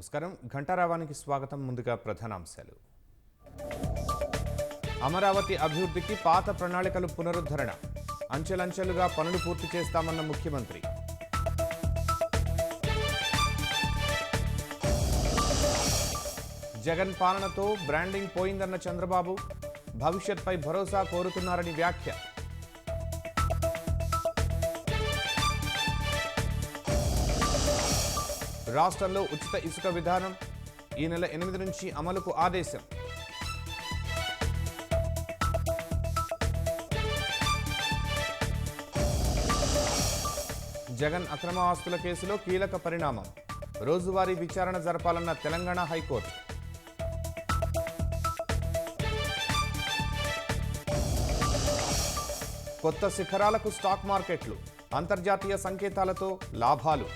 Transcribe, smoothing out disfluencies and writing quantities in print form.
నమస్కారం ఘంటారావానికి స్వాగతం. ముందుగా ప్రధానాంశాలు. అమరావతి అభివృద్ధికి పాత ప్రణాళికలు పునరుద్ధరణ, అంచెలంచెలుగా పనులు పూర్తి చేస్తామన్న ముఖ్యమంత్రి. జగన్ పాలనతో బ్రాండింగ్ పోయిందన్న చంద్రబాబు, భవిష్యత్పై భరోసా కోరుతున్నారని వ్యాఖ్య. రాష్ట్రంలో ఉచిత ఇసుక విధానం ఈ నెల 8 నుంచి అమలుకు ఆదేశం. జగన్ అక్రమ ఆస్తుల కేసులో కీలక పరిణామం, రోజువారీ విచారణ జరపాలన్న తెలంగాణ హైకోర్టు. కొత్త శిఖరాలకు స్టాక్ మార్కెట్లు, అంతర్జాతీయ సంకేతాలతో లాభాలు.